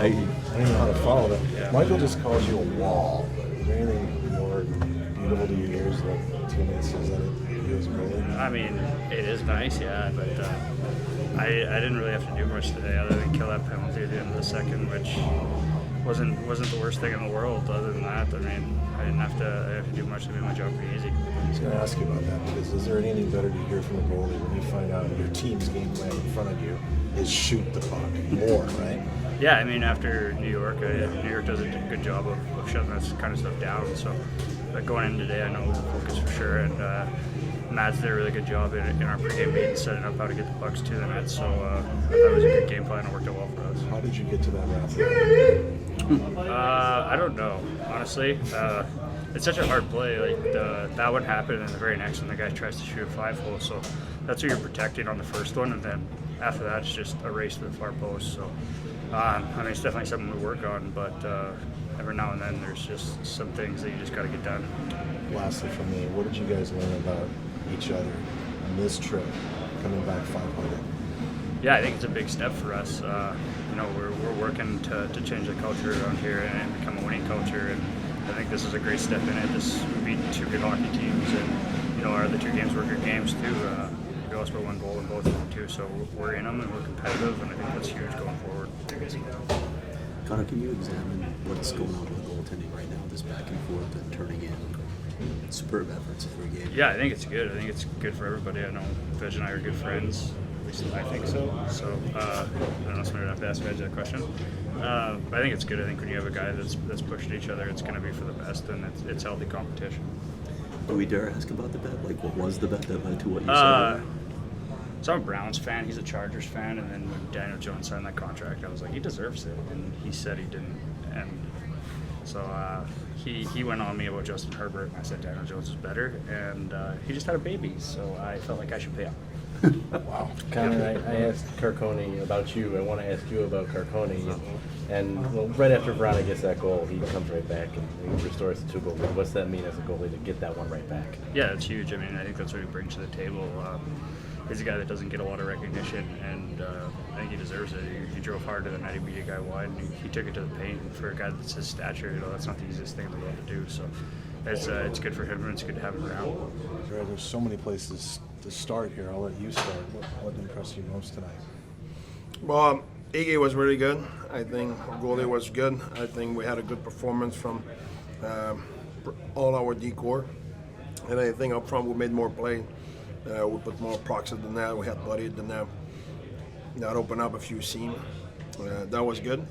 I don't know how to follow that. Yeah. Michael just calls you a wall. Is there anything more beautiful to your ears that teammates says that it is really? I mean, it is nice, yeah, but I didn't really have to do much today other than kill that penalty at the end of the second, which wasn't the worst thing in the world. Other than that, I mean, I didn't have to do much to make my job pretty easy. I was going to ask you about that, because is there anything better to hear from the goalie when you find out your team's game plan in front of you is shoot the puck more, right? Yeah, I mean, after New York, New York does a good job of shutting that kind of stuff down. So, but going in today, I know it was a focus for sure, and Matt's did a really good job in our pregame meeting setting up how to get the pucks to the net. So I thought it was a good game plan and worked out well for us. How did you get to that round? I don't know, honestly. It's such a hard play. Like that one happened, and the very next one, the guy tries to shoot a 5-hole. So that's what you're protecting on the first one, and then after that, it's just a race to the far post. So I mean, it's definitely something we work on, but every now and then, there's just some things that you just got to get done. Lastly, for me, what did you guys learn about each other on this trip, coming back 500? Yeah, I think it's a big step for us. You know, we're working to change the culture around here and become a winning culture, and I think this is a great step in it. We beat two good hockey teams, and you know, our other two games were good games too. We also put one goal in both of them too, so we're in them and we're competitive, and I think that's huge going forward. Connor, can you examine what's going on with goaltending right now? This back and forth and turning in superb efforts every game. Yeah, I think it's good. I think it's good for everybody. I know Veg and I are good friends. At least I think so. So I don't know, somebody would have to ask Veg that question. But I think it's good. I think when you have a guy that's pushing each other, it's going to be for the best, and it's healthy competition. Do we dare ask about the bet? Like, what was the bet that led to what you said? So I'm a Browns fan, he's a Chargers fan, and then when Daniel Jones signed that contract, I was like, he deserves it, and he said he didn't. And so he went on me about Justin Herbert, and I said Daniel Jones is better, and he just had a baby, so I felt like I should pay him. Wow. Connor, I asked Carcone about you. I want to ask you about Carcone. And well, right after Verona gets that goal, he comes right back and he restores the 2 goals. What's that mean as a goalie to get that one right back? Yeah, it's huge. I mean, I think that's what he brings to the table. He's a guy that doesn't get a lot of recognition, and I think he deserves it. He drove hard to the net, he beat a guy wide, and he took it to the paint. And for a guy that's his stature, you know, that's not the easiest thing in the world to do. So it's good for him, and it's good to have him around. André, there's so many places to start here. I'll let you start. What impressed you most tonight? Well, Iggy was really good. I think goalie was good. I think we had a good performance from all our decor. And I think up front we made more play. We put more pucks at the net. We had Buddy at the net. That opened up a few seams. That was good.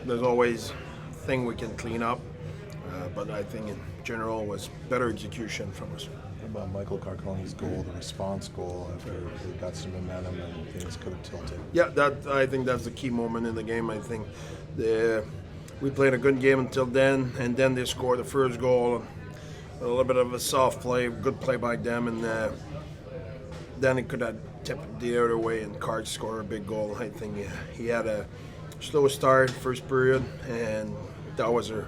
There's always thing we can clean up. But I think in general was better execution from us. What about Michael Carcone's goal, the response goal, after we got some momentum and things could have tilted? Yeah, I think that's the key moment in the game. I think we played a good game until then, and then they scored the first goal. A little bit of a soft play, good play by them, and then it could have tipped the other way, and Card scored a big goal. I think he had a slow start first period, and that was a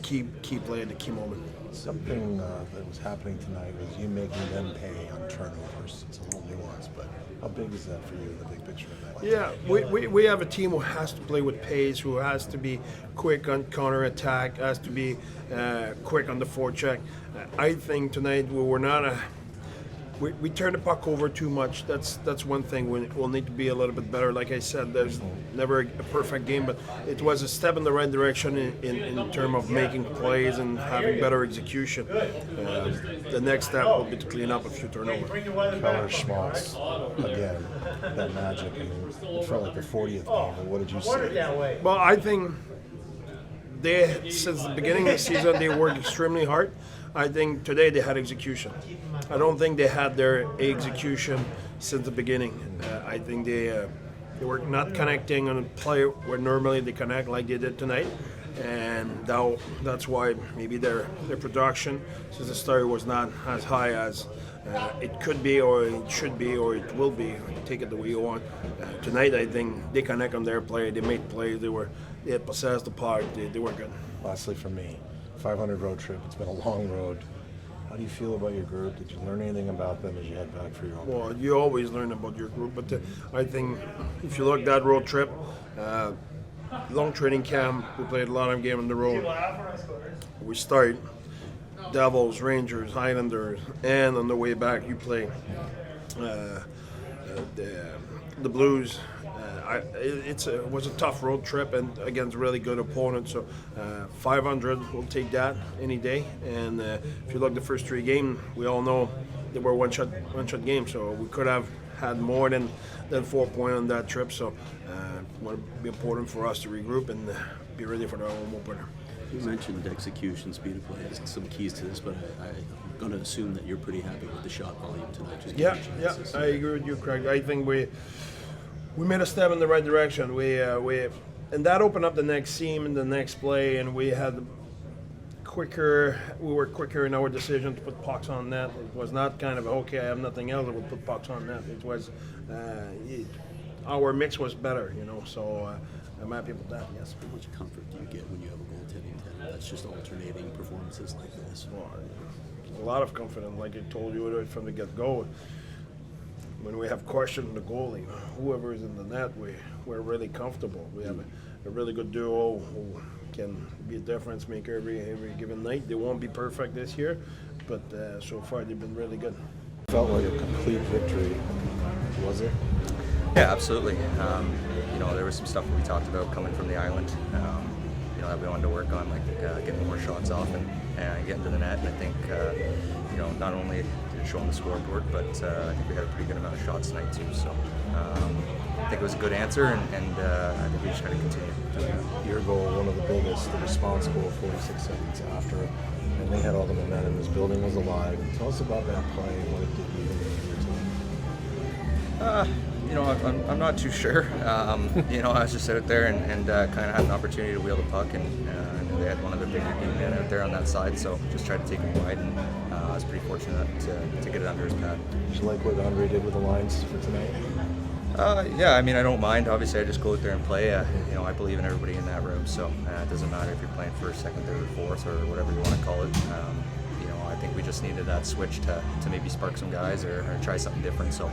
key play at the key moment. Something that was happening tonight was you making them pay on turnovers. It's a little nuanced, but how big is that for you in the big picture of that? Yeah, we have a team who has to play with pace, who has to be quick on counter-attack, has to be quick on the forecheck. I think tonight we were not we turned the puck over too much. That's one thing. We'll need to be a little bit better. Like I said, there's never a perfect game, but it was a step in the right direction in terms of making plays and having better execution. The next step will be to clean up a few turnovers. Keller Schmaltz, again, that magic. I mean, it felt like the 40th game. What did you see? Well, I think since the beginning of the season, they worked extremely hard. I think today they had execution. I don't think they had their execution since the beginning. I think they were not connecting on a play where normally they connect like they did tonight. And that's why maybe their production since the start was not as high as it could be, or it should be, or it will be. Take it the way you want. Tonight, I think they connect on their play. They made plays. They had possessed the puck. They were good. Lastly, for me, 500 road trip. It's been a long road. How do you feel about your group? Did you learn anything about them as you head back for your own? Well, you always learn about your group, but I think if you look at that road trip, Long training camp. We played a lot of games on the road. We start Devils, Rangers, Islanders, and on the way back you play the Blues. It was a tough road trip and against really good opponents. So 500, we'll take that any day. And if you look the first 3 games, we all know they were one shot games. So we could have had more than 4 points on that trip. So it would be important for us to regroup and be ready for the home opener. You mentioned execution, speed of play, as some keys to this, but I'm going to assume that you're pretty happy with the shot volume tonight. Just Yeah, giving yeah, chances. I agree with you, Craig. I think we made a step in the right direction. And that opened up the next seam and the next play, and we had quicker. We were quicker in our decision to put pucks on net. It was not kind of okay. I have nothing else. I will put pucks on net. It was our mix was better, So I'm happy with that. Yes. How much comfort do you get when you have a goaltending talent that's just alternating performances like this? Well, a lot of confidence, like I told you right from the get-go. When we have questioned the goalie, whoever is in the net, we're really comfortable. We have a really good duo who can be a difference maker every given night. They won't be perfect this year, but so far they've been really good. Felt like a complete victory, was it? Yeah, absolutely. There was some stuff we talked about coming from the island, that we wanted to work on, like getting more shots off and getting to the net. And I think, not only did it show on the scoreboard, but I think we had a pretty good amount of shots tonight too. So I think it was a good answer, and I think we just got to continue doing that. Your goal, one of the biggest, the response goal 46 seconds after, and they had all the momentum. This building was alive. Tell us about that play and what it did to you in your team. I'm not too sure. I was just out there and kind of had an opportunity to wheel the puck, and they had one of the bigger game men out there on that side, so just tried to take him wide, and I was pretty fortunate to get it under his pad. Did you like what André did with the lines for tonight? Yeah, I don't mind. Obviously, I just go out there and play. I believe in everybody in that room, so it doesn't matter if you're playing first, second, third, or fourth, or whatever you want to call it. I think we just needed that switch to maybe spark some guys or try something different. So,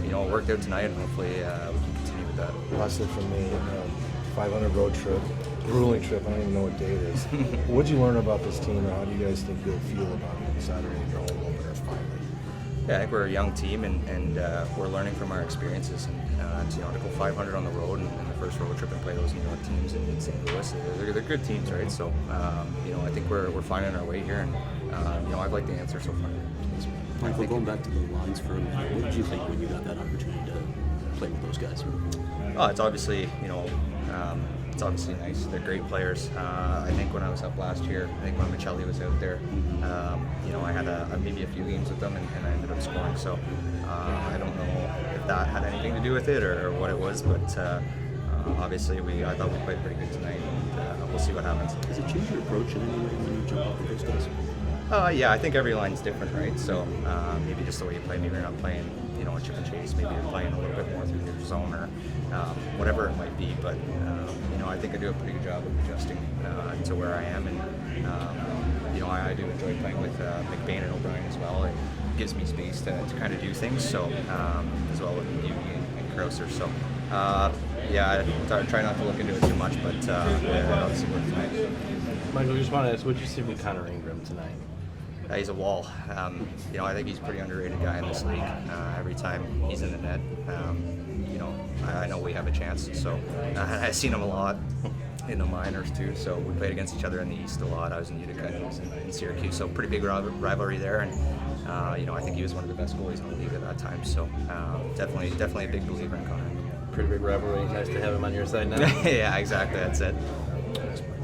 it worked out tonight, and hopefully we can continue with that. Lastly from me, 500 road trip, grueling trip. I don't even know what day it is. What did you learn about this team, or how do you guys think you'll feel about it Saturday in your home opener finally? Yeah, I think we're a young team, and we're learning from our experiences. And to go 500 on the road and the first road trip and play those New York teams in St. Louis, they're good teams, right? So, I think we're finding our way here, and I've liked the answer so far. Michael, going back to the lines for a minute, what did you think when you got that opportunity to play with those guys? Oh, it's obviously, it's obviously nice. They're great players. I think when I was up last year, I think when Michelli was out there, I had maybe a few games with them, and I ended up scoring. So I don't know if that had anything to do with it or what it was, but obviously I thought we played pretty good tonight, and we'll see what happens. Does it change your approach in any way when you jump up with those guys? Yeah, I think every line's different, right? So maybe just the way you play, maybe you're not playing, a chip and chase, maybe you're playing a little bit more through your zone or whatever it might be. But, I think I do a pretty good job of adjusting to where I am. And, I do enjoy playing with McBain and O'Brien as well. It gives me space to kind of do things, so as well with Beauty and Krauser. So, I try not to look into it too much, but obviously work tonight. Michael, just want to ask, what did you see from Connor Ingram tonight? He's a wall. I think he's a pretty underrated guy in this league. Every time he's in the net, I know we have a chance. So I've seen him a lot in the minors too. So we played against each other in the East a lot. I was in Utica and he was in Syracuse. So pretty big rivalry there. And I think he was one of the best goalies in the league at that time. So definitely a big believer in Connor. Pretty big rivalry. Nice to have him on your side now. Yeah, exactly. That's it.